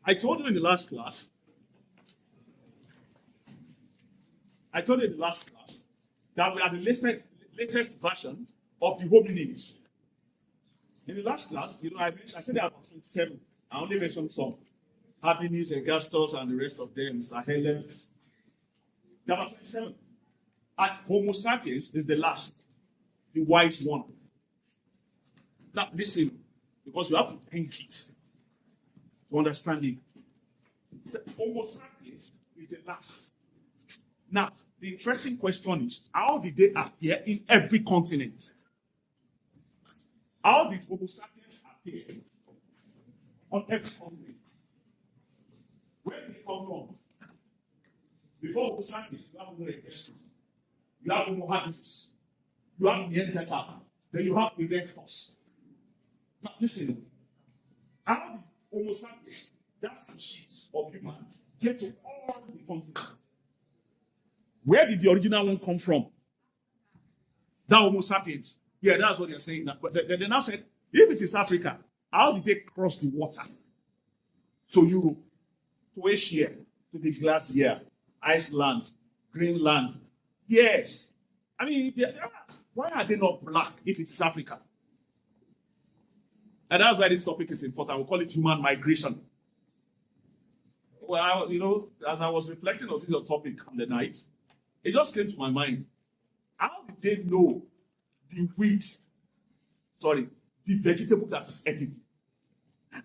I told you in the last class, that we are the latest version of the hominins. In the last class, I said there are about 27. I only mentioned some. Happiness, Augustus, and the rest of them, Sahel. There are about 27. And Homo sapiens is the last, the wise one. Now, listen, because you have to think it to understand it. The Homo sapiens is the last. Now, the interesting question is, how did they appear in every continent? How did Homo sapiens appear on every continent? Where did they come from? Before Homo sapiens, you have Homo erectus, you have Homo habilis, you have Neanderthal, then you have Erectus. Now, listen, how did Homo sapiens, that species of human, get to all the continents? Where did the original one come from? That Homo sapiens. Yeah, that's what they're saying. But they now said, if it is Africa, how did they cross the water to Europe, to Asia, to the Glacier, Iceland, Greenland? Yes. I mean, why are they not black if it is Africa? And that's why this topic is important. We call it human migration. Well, as I was reflecting on this topic on the night, it just came to my mind. How did they know the vegetable that is edible?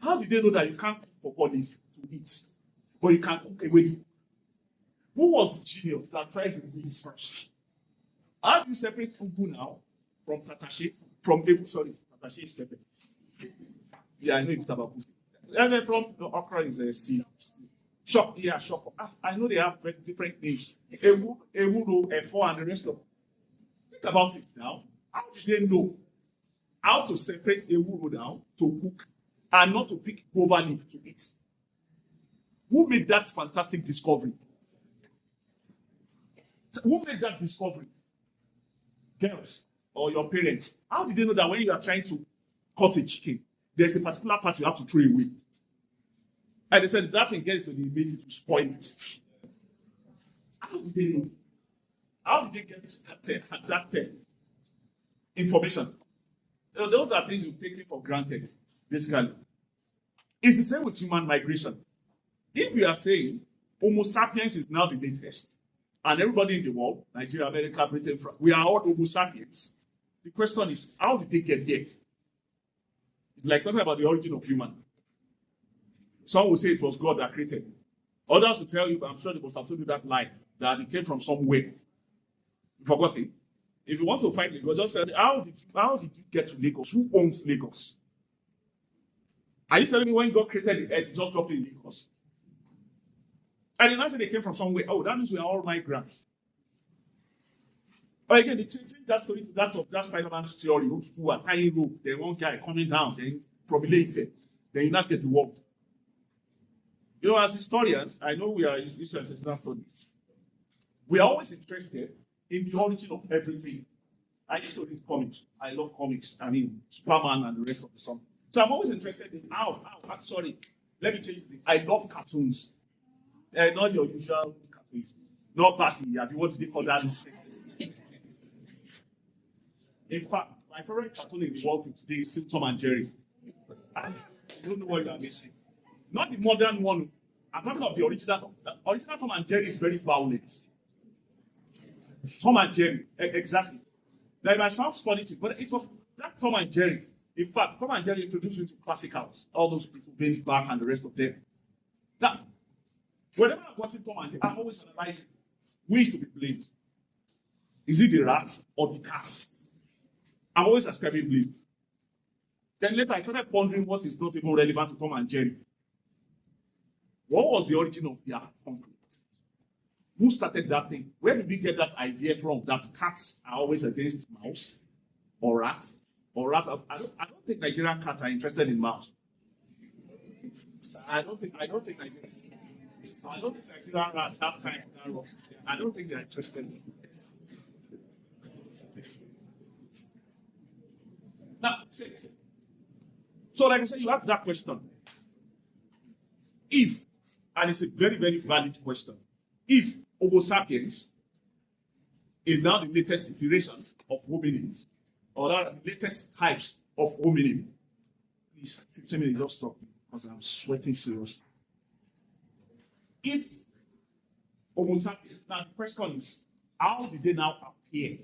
How did they know that you can't cook olive to eat, but you can cook a wedu? Who was the genius that tried the weeds first? How do you separate ugu now from tatache? Tatache is pepper. Yeah, I know it's about cooking. And then from okra is a seed. Shock. I know they have very different names. Ewuro, Efo, and the rest of them. Think about it now. How did they know how to separate ewuro now to cook and not to pick guava leaf to eat? Who made that fantastic discovery? Who made that discovery? Girls or your parents? How did they know that when you are trying to cut a chicken, there's a particular part you have to throw away? And they said that thing gets to the meat to spoil it. How did they know? How did they get to that information? Those are things you've taken for granted, basically. It's the same with human migration. If we are saying Homo sapiens is now the latest, and everybody in the world, Nigeria, America, Britain, France, we are all Homo sapiens, the question is, how did they get there? It's like talking about the origin of human. Some will say it was God that created. Others will tell you, I'm sure they must have told you that lie, that it came from somewhere. You forgot it. If you want to find Lagos, just say, how did you get to Lagos? Who owns Lagos? Are you telling me when God created the earth, he just dropped it in Lagos? And then I said they came from somewhere. Oh, that means we are all migrants. But again, they change that story to that of that Spider-Man's theory. You to a tiny rope, then one guy coming down, then from Ile-Ife, then you not get the world. As historians, I know we are historians of studies. We are always interested in the origin of everything. I used to read comics. I love comics. I mean, Superman and the rest of the song. So I'm always interested in let me change it. I love cartoons. Not your usual cartoons. Not Batty. What do they call that? In fact, my favorite cartoon in the world today is still Tom and Jerry. I don't know what you are missing. Not the modern one. I'm talking about the original. The original Tom and Jerry is very violent. Tom and Jerry, exactly. Now, it might sound funny to you, but it was that Tom and Jerry. In fact, Tom and Jerry introduced me to classicals. All those people, Ben's Back and the rest of them. Now, whenever I'm watching Tom and Jerry, I'm always analyzing who is to be blamed. Is it the rat or the cat? I'm always ascribing blame. Then later, I started pondering what is not even relevant to Tom and Jerry. What was the origin of their conflict? Who started that thing? Where did we get that idea from? That cats are always against mouse or rat? Or rat? I don't think Nigerian cats are interested in mouse. I don't think Nigerian rats have time for that. I don't think they're interested in it. Now, so like I said, you have that question. If, and it's a very, very valid question, if Homo sapiens is now the latest iterations of hominins, or the latest types of hominin, please, 15 minutes, just stop, because I'm sweating seriously. If Homo sapiens, now the question is, how did they now appear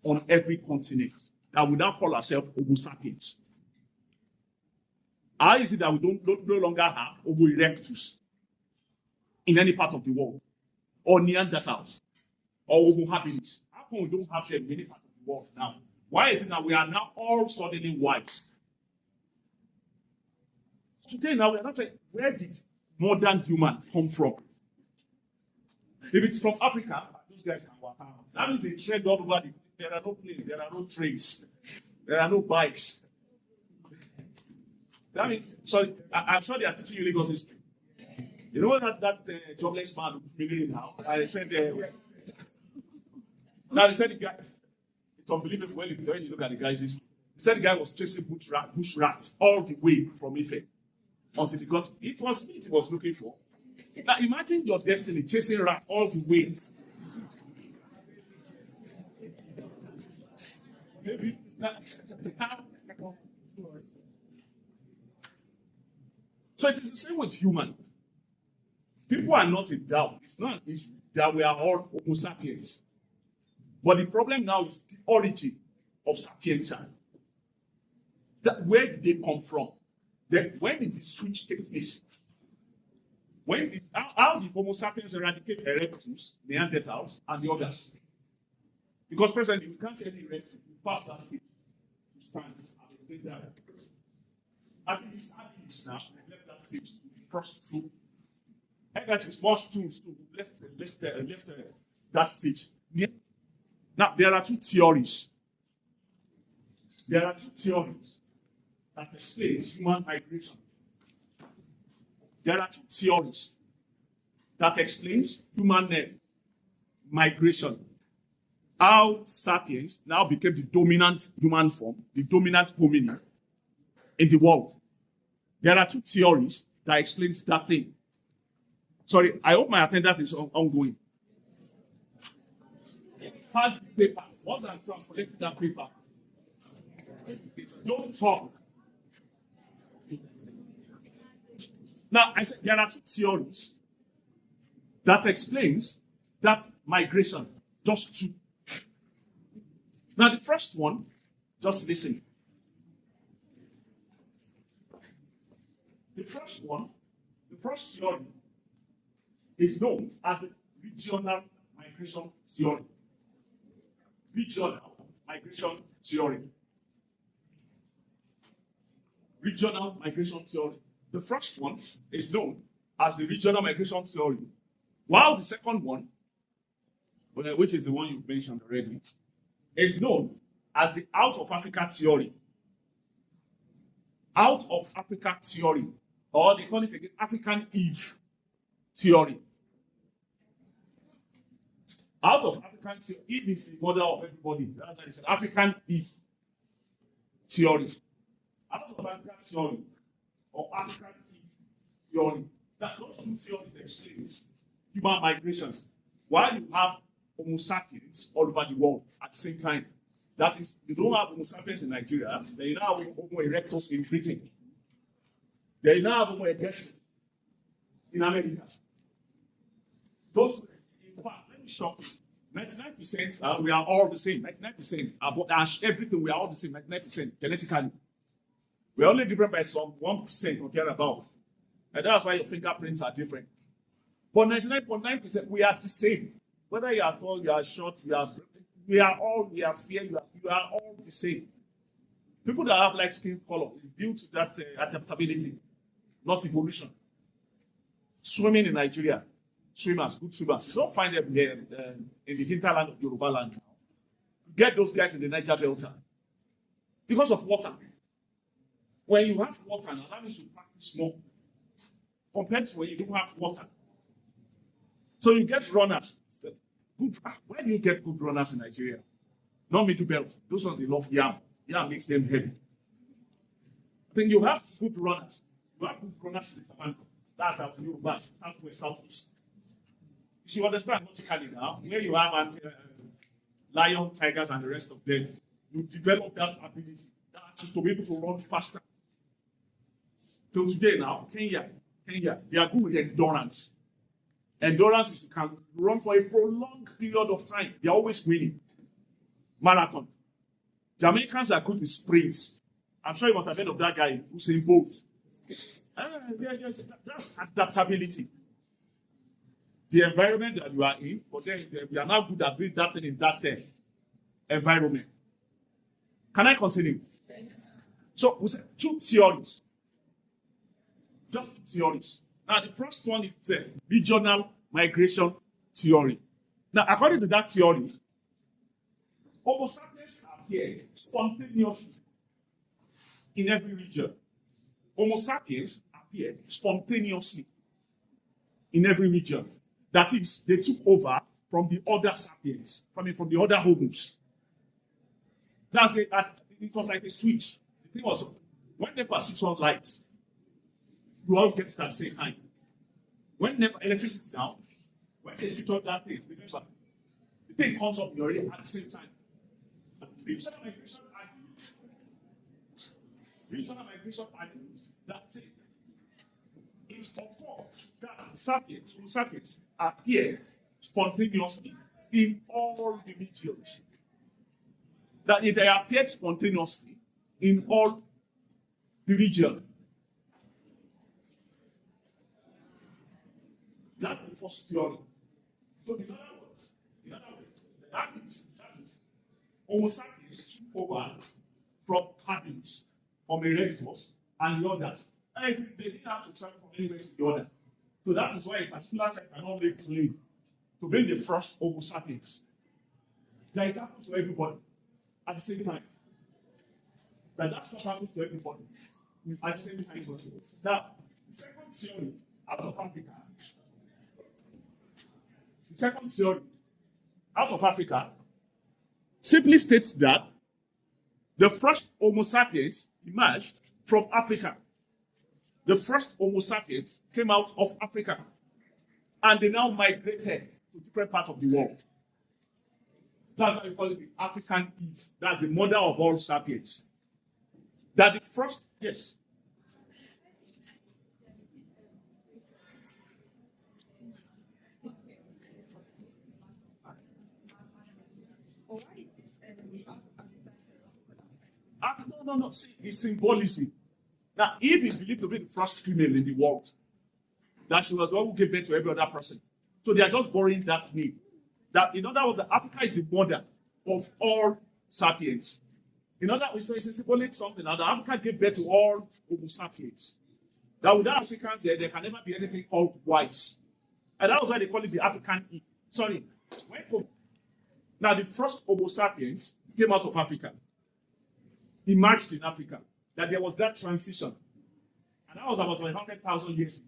on every continent that we now call ourselves Homo sapiens? How is it that we don't no longer have Homo erectus in any part of the world, or Neanderthals, or Homo habilis? How come we don't have them in any part of the world now? Why is it that we are now all suddenly white? Today now we are not saying, where did modern human come from? If it's from Africa, those guys can walk out. That means they tread all over there are no planes, there are no trains, there are no bikes. That means, sorry, I'm sure they are teaching you Lagos history. You know that jobless man who now? I said, now they said the guy, it's unbelievable when you look at the guy's history. He said the guy was chasing bush rats all the way from Ife until he got, it was meat he was looking for. Now imagine your destiny, chasing rats all the way. Maybe so it is the same with human. People are not in doubt. It's not an issue that we are all Homo sapiens. But the problem now is the origin of sapientia. Where did they come from? When did the switch take place? How did Homo sapiens eradicate erectus, Neanderthals, and the others? Because presently we can't see any erectus. We pass that stage to stand and take that. At least now, we left that stage to the first two. And that is more stools to left that stage. Now, there are two theories. There are two theories that explain human migration. There are two theories that explains human migration. How sapiens now became the dominant human form, the dominant hominin in the world. There are two theories that explains that thing. Sorry, I hope my attendance is ongoing. Pass the paper. Once I'm translating that paper, don't talk. Now, I said there are two theories that explains that migration. Just two. Now, the first one, just listen. The first theory is known as the regional migration theory. Regional migration theory. Regional migration theory. The first one is known as the regional migration theory, while the second one, which is the one you've mentioned already, is known as the out of Africa theory. Out of Africa theory, or they call it again African Eve theory. Out of African theory, Eve is the mother of everybody. That's why it's an African Eve theory. Out of African theory, or African Eve theory, that those two theories explains human migration. While you have Homo sapiens all over the world at the same time. That is, you don't have Homo sapiens in Nigeria, then you now have Homo erectus in Britain. Then you now have Homo erectus in America. Those, in fact, let me shock you. 99% we are all the same. 99% about everything we are all the same. 99% genetically. We're only different by some 1% or thereabout. And that's why your fingerprints are different. But 99.9% we are the same. Whether you are tall, you are short, we are fair, you are all the same. People that have light skin color is due to that adaptability, not evolution. Swimming in Nigeria, swimmers, good swimmers. You don't find them here in the hinterland of Yoruba land. Get those guys in the Niger Delta. Because of water. When you have water, now that means you practice more. Compared to when you don't have water. So you get runners. Good. Where do you get good runners in Nigeria? Not middle belt. Those ones they love yam. Yam makes them heavy. I think you have good runners. You have good runners in Japan. That's how you pass southwest, southeast. You understand logically now, where you have lion, tigers, and the rest of them, you develop that ability to be able to run faster. So today now, Kenya, they are good with endurance. Endurance is you can run for a prolonged period of time. They are always winning. Marathon. Jamaicans are good with sprints. I'm sure you must have heard of that guy who's in both. That's adaptability. The environment that you are in, but then we are now good at doing that thing in that environment. Can I continue? So we said 2 theories. Just 2 theories. Now the first one is regional migration theory. Now according to that theory, Homo sapiens appeared spontaneously in every region. Homo sapiens appeared spontaneously in every region. That is, they took over from the other sapiens, from the other homos. It was like a switch. The thing was, when they switch on lights, you all get it at the same time. When electricity is down, when they switch on that thing, remember, the thing comes up in your ear at the same time. Regional migration animals, that's it. It's of course that sapiens appear spontaneously in all the regions. That they appeared spontaneously in all the regions. That's the first theory. So in other words, that means Homo sapiens took over from habits, from hereditors and the others. And they didn't have to travel from anywhere to the other. So that is why a particular tribe cannot make claim to be the first Homo sapiens. That it happens to everybody at the same time. That's what happens to everybody at the same time. Now, the second theory out of Africa simply states that the first Homo sapiens emerged from Africa. The first Homo sapiens came out of Africa. And they now migrated to different parts of the world. That's why we call it the African Eve. That's the mother of all sapiens. That the first, yes. No. See, it's symbolism. Now, Eve is believed to be the first female in the world. That she was the one who gave birth to every other person. So they are just borrowing that name. That, in other words, that Africa is the mother of all sapiens. In other words, it's a symbolic something. Now, Africa gave birth to all Homo sapiens. That without Africans there can never be anything called wise. And that was why they call it the African Eve. Sorry. Now, the first Homo sapiens came out of Africa. Emerged in Africa. That there was that transition. And that was about 100,000 years ago.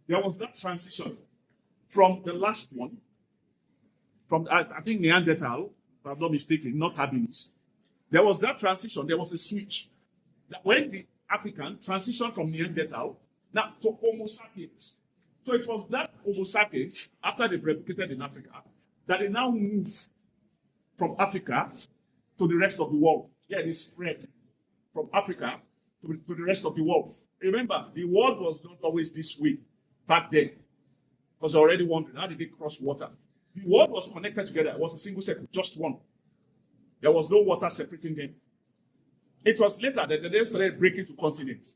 There was that transition from the last one, from, I think, Neanderthal, if I'm not mistaken, not habilis. There was that transition. There was a switch. That when the African transitioned from Neanderthal now to Homo sapiens. So it was that Homo sapiens, after they replicated in Africa, that they now move from Africa to the rest of the world. Yeah, they spread from Africa to the rest of the world. Remember, the world was not always this way back then. Because you're already wondering, how did they cross water? The world was connected together. It was a single circle, just one. There was no water separating them. It was later that they started breaking to continents.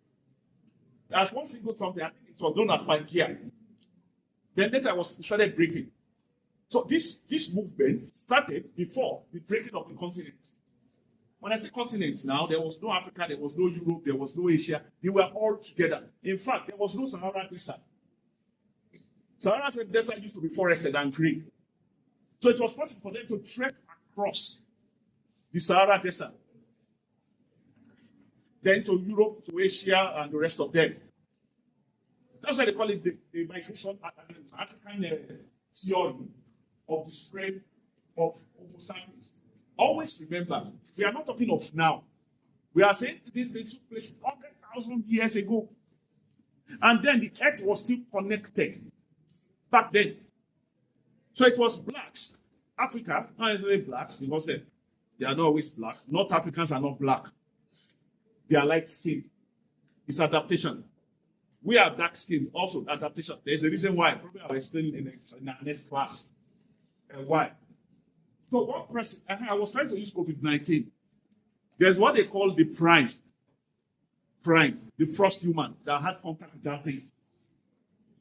There's one single town there, I think it was known as Pangea. Then later it started breaking. So this movement started before the breaking of the continents. When I say continents now, there was no Africa, there was no Europe, there was no Asia. They were all together. In fact, there was no Sahara Desert. Sahara Desert used to be forested and green. So it was possible for them to trek across the Sahara Desert, then to Europe, to Asia, and the rest of them. That's why they call it the migration, African theory of the spread of Homo sapiens. Always remember, we are not talking of now. We are saying this thing took place 100,000 years ago. And then the earth was still connected back then. So it was blacks. Africa, not necessarily blacks, because they are not always black. North Africans are not black. They are light skinned. It's adaptation. We are dark skinned, also adaptation. There's a reason why. Probably I'll explain in our next class. Why? So one person, I was trying to use COVID-19. There's what they call the prime, the first human that had contact with that thing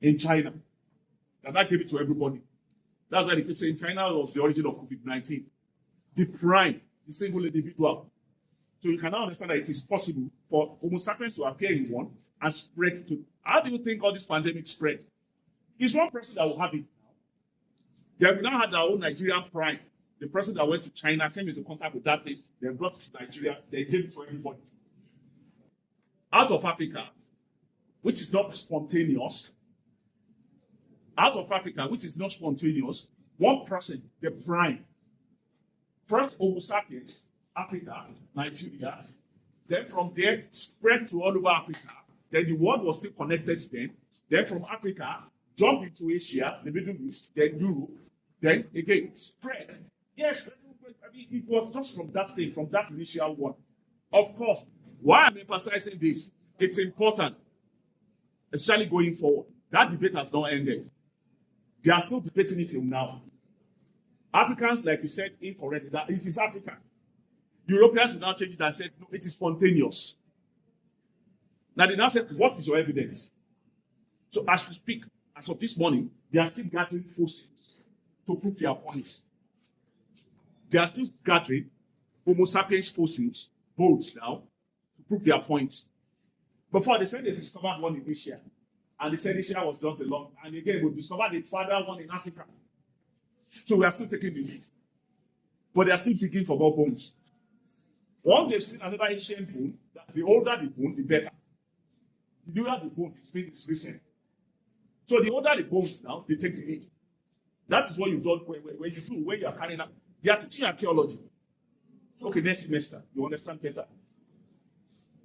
in China. And that gave it to everybody. That's why they keep saying China was the origin of COVID-19. The prime, the single individual. So you can now understand that it is possible for Homo sapiens to appear in one and spread to. How do you think all this pandemic spread? It's one person that will have it now. Then we now had our own Nigerian prime. The person that went to China came into contact with that thing, they brought it to Nigeria, they gave it to everybody. Out of Africa, which is not spontaneous, one person, the prime, first Homo sapiens, Africa, Nigeria, then from there spread to all over Africa. Then the world was still connected then. Then from Africa, jump into Asia, the Middle East, then Europe, then again spread. Yes, I mean, it was just from that thing, from that initial one. Of course, why I'm emphasizing this, it's important, especially going forward. That debate has not ended. They are still debating it till now. Africans, like you said, incorrectly, that it is African. Europeans will now change it and say, no, it is spontaneous. Now they now say, what is your evidence? So as we speak, as of this morning, they are still gathering fossils to prove their points. They are still gathering Homo sapiens fossils, bones now, to prove their points. Before they said they discovered one in Asia, and they said Asia was not alone. And again, we discovered a further one in Africa. So we are still taking the lead. But they are still digging for more bones. Once they've seen another ancient bone, the older the bone, the better. The newer the bone is recent. So the older the bones now, they take the lead. That is what you've done when you are carrying up. They are teaching archaeology. Okay, next semester, you understand better.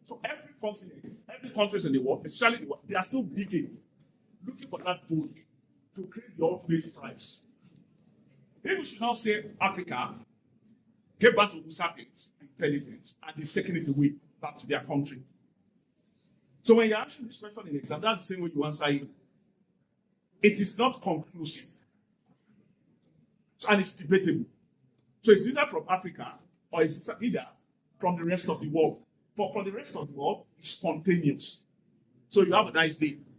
So every continent, every country in the world, especially the world, they are still digging, looking for that bone to create the ultimate tribes. Maybe we should now say Africa get back to Homo sapiens intelligence, and they've taken it away back to their country. So when you're answering this question in exam, that's the same way you answer it. It is not conclusive. And it's debatable. So it's either from Africa or it's either from the rest of the world. But for the rest of the world, it's spontaneous. So you have a nice day.